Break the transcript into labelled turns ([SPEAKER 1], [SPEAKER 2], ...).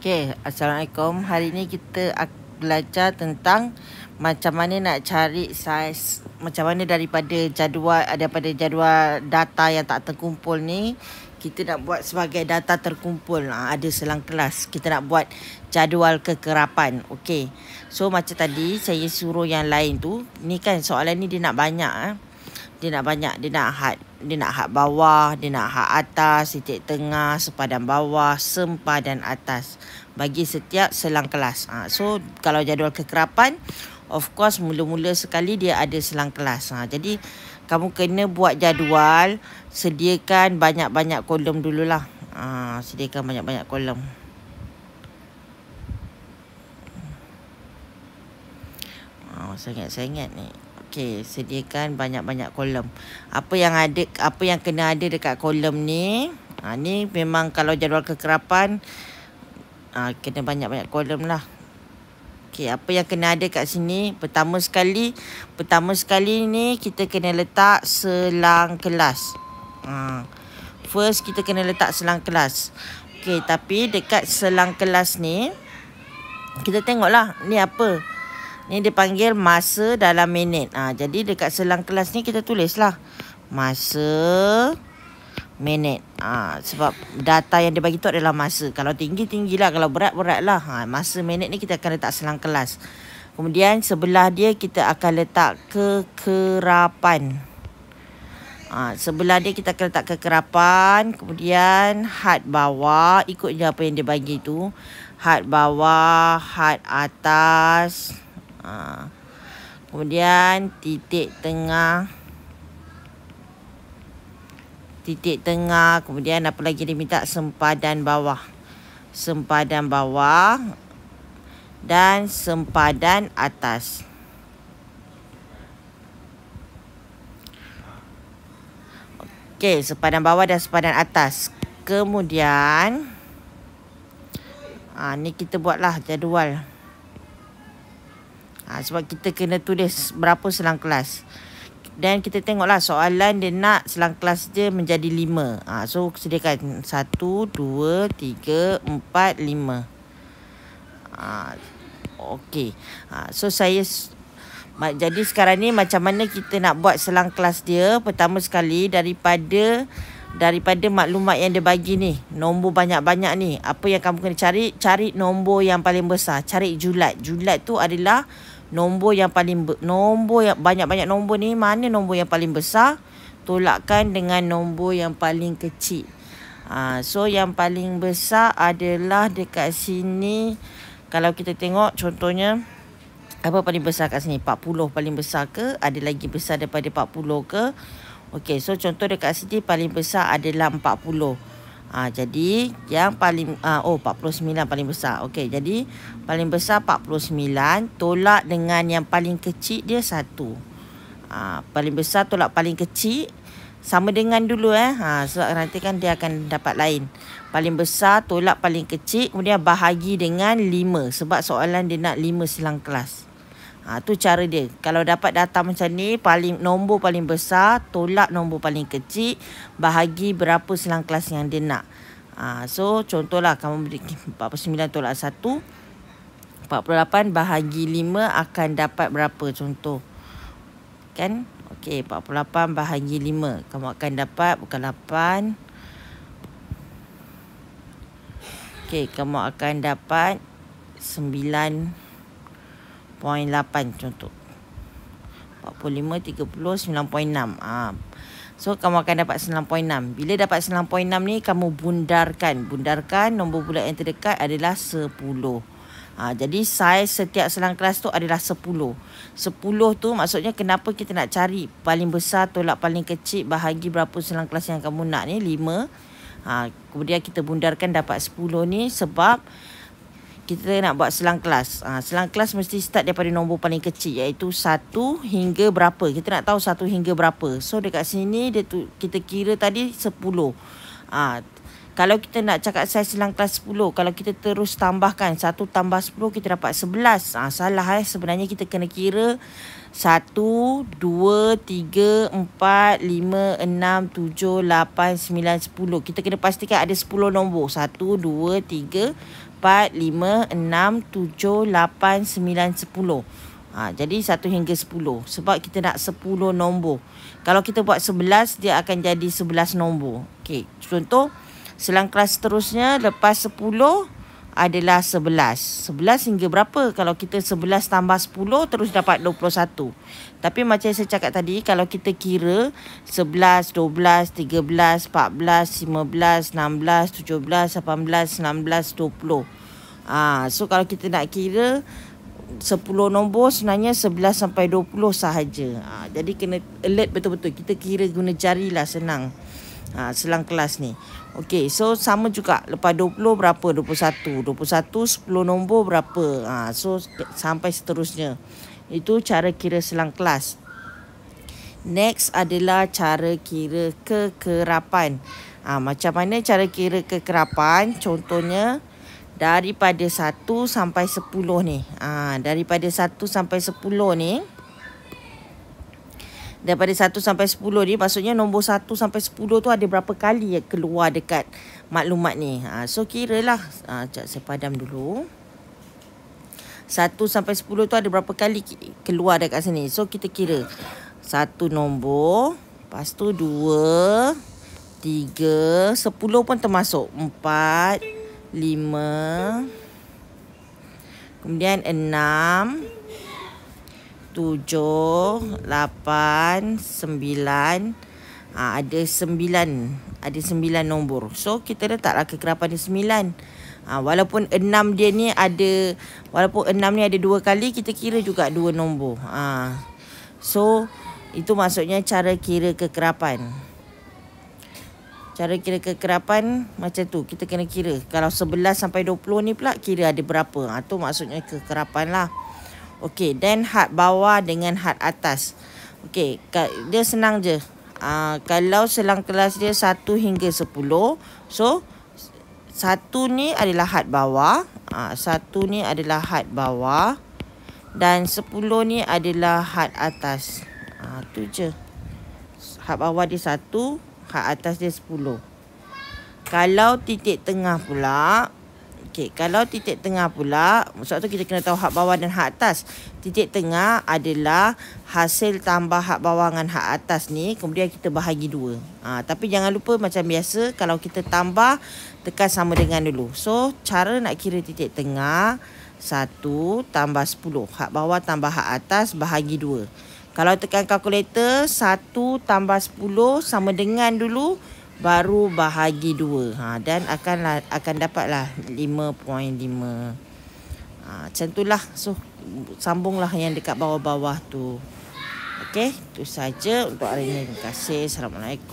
[SPEAKER 1] Okey, Assalamualaikum. Hari ni kita belajar tentang macam mana nak cari saiz, macam mana daripada jadual data yang tak terkumpul ni kita nak buat sebagai data terkumpul. Ada selang kelas. Kita nak buat jadual kekerapan. Okey. So macam tadi saya suruh yang lain tu, ni kan soalan ni dia nak banyak Dia nak banyak, dia nak had bawah, dia nak had atas, titik tengah, sepadan bawah, sempadan atas bagi setiap selang kelas. So kalau jadual kekerapan, of course mula-mula sekali dia ada selang kelas. Jadi kamu kena buat jadual, sediakan banyak-banyak kolom dululah. Sediakan banyak-banyak kolom. Sangat-sangat ni. Okey, sediakan banyak-banyak kolom. Apa yang kena ada dekat kolom ni? Ni memang kalau jadual kekerapan kena banyak-banyak kolom lah. Okey, apa yang kena ada kat sini? Pertama sekali ni kita kena letak selang kelas. First kita kena letak selang kelas. Okey, tapi dekat selang kelas ni kita tengoklah ni apa? Ni dipanggil masa dalam minit. Jadi dekat selang kelas ni kita tulislah masa minit. Sebab data yang dia bagi tu adalah masa. Kalau tinggi-tinggilah, kalau berat-beratlah. Masa minit ni kita akan letak selang kelas. Kemudian sebelah dia kita akan letak kekerapan. Sebelah dia kita akan letak kekerapan. Kemudian had bawah, ikut je apa yang dia bagi tu. Had bawah, had atas. Kemudian titik tengah, kemudian apa lagi dia minta? Sempadan bawah dan sempadan atas. Okey, sempadan bawah dan sempadan atas. Kemudian ni kita buatlah jadual. Sebab kita kena tulis berapa selang kelas. Dan kita tengoklah soalan dia nak selang kelas dia menjadi 5. So sediakan 1, 2, 3, 4, 5. Okey. So jadi sekarang ni macam mana kita nak buat selang kelas dia? Pertama sekali daripada maklumat yang dia bagi ni, nombor banyak-banyak ni, apa yang kamu kena cari nombor yang paling besar. Cari julat. Julat tu adalah nombor yang banyak-banyak nombor ni, mana nombor yang paling besar, tolakkan dengan nombor yang paling kecil. So yang paling besar adalah dekat sini. Kalau kita tengok contohnya, apa paling besar kat sini? 40 paling besar ke? Ada lagi besar daripada 40 ke? Okey, so contoh dekat sini paling besar adalah 40. Jadi yang paling 49 paling besar. Okey, jadi paling besar 49, tolak dengan yang paling kecil dia 1. Paling besar tolak paling kecil sama dengan dulu sebab nanti kan dia akan dapat lain. Paling besar tolak paling kecil, kemudian bahagi dengan 5 sebab soalan dia nak 5 selang kelas. Tu cara dia. Kalau dapat data macam ni, nombor paling besar tolak nombor paling kecil, bahagi berapa selang kelas yang dia nak. So contohlah kamu beri 49 tolak 1, 48 bahagi 5 akan dapat berapa contoh? Kan? Okey, 48 bahagi 5 kamu akan dapat bukan 8. Okey, kamu akan dapat 9.8 contoh. 45, 30, 9.6. So kamu akan dapat 9.6. Bila dapat 9.6 ni kamu bundarkan. Nombor bulat yang terdekat adalah 10. Jadi saiz setiap selang kelas tu adalah 10. 10 tu maksudnya kenapa kita nak cari paling besar tolak paling kecil bahagi berapa selang kelas yang kamu nak ni? 5. Kemudian kita bundarkan dapat 10 ni sebab kita nak buat selang kelas. Selang kelas mesti start daripada nombor paling kecil, iaitu 1 hingga berapa. Kita nak tahu 1 hingga berapa. So dekat sini kita kira tadi 10. Kalau kita nak cakap saiz selang kelas 10, kalau kita terus tambahkan 1 tambah 10, kita dapat 11. Salah sebenarnya kita kena kira 1, 2, 3, 4, 5, 6, 7, 8, 9, 10. Kita kena pastikan ada 10 nombor. 1, 2, 3, 4, 5, 6, 7, 8, 9, 10. Jadi 1 hingga 10. Sebab kita nak 10 nombor. Kalau kita buat 11, dia akan jadi 11 nombor. Okey, contoh selang kelas seterusnya lepas 10 adalah 11. 11 hingga berapa? Kalau kita 11 tambah 10 terus dapat 21. Tapi macam saya cakap tadi, kalau kita kira 11, 12, 13, 14, 15, 16, 17, 18, 19, 20. So kalau kita nak kira 10 nombor, sebenarnya 11 sampai 20 sahaja. Jadi kena alert betul-betul. Kita kira guna jari lah, senang. Selang kelas ni. Okey, so sama juga. Lepas 20 berapa? 21. 21 10 nombor berapa? So sampai seterusnya. Itu cara kira selang kelas. Next adalah cara kira kekerapan. Macam mana cara kira kekerapan? Contohnya daripada 1 sampai 10 ni. Daripada 1 sampai 10 ni. Daripada 1 sampai 10 ni, maksudnya nombor 1 sampai 10 tu ada berapa kali keluar dekat maklumat ni. So kira lah. Sekejap saya padam dulu. 1 sampai 10 tu ada berapa kali keluar dekat sini. So kita kira 1 nombor. Lepas tu 2, 3, 10 pun termasuk. 4, 5, kemudian 6, 7, 8, 9. Ada 9 nombor. So kita letaklah kekerapan dia 9. Walaupun 6 dia ni ada, walaupun 6 ni ada 2 kali, kita kira juga 2 nombor. So itu maksudnya cara kira kekerapan. Cara kira kekerapan macam tu. Kita kena kira. Kalau 11 sampai 20 ni pula kira ada berapa. Tu maksudnya kekerapan lah. Okey, then had bawah dengan had atas. Okey, dia senang je. Kalau selang kelas dia 1 hingga 10, so 1 ni adalah had bawah, 1 ni adalah had bawah, dan 10 ni adalah had atas. Tu je. Had bawah dia 1, had atas dia 10. Kalau titik tengah pula, kalau titik tengah pula, sebab tu kita kena tahu hak bawah dan hak atas. Titik tengah adalah hasil tambah hak bawah dengan hak atas ni, kemudian kita bahagi 2. Tapi jangan lupa macam biasa, kalau kita tambah, tekan sama dengan dulu. So, cara nak kira titik tengah, 1 tambah 10. Hak bawah tambah hak atas, bahagi 2. Kalau tekan kalkulator, 1 tambah 10 sama dengan dulu, baru bahagi 2. Dan akan dapatlah 5.5. Macam itulah. So sambunglah yang dekat bawah-bawah tu. Okey, itu saja untuk hari ini. Terima kasih. Assalamualaikum.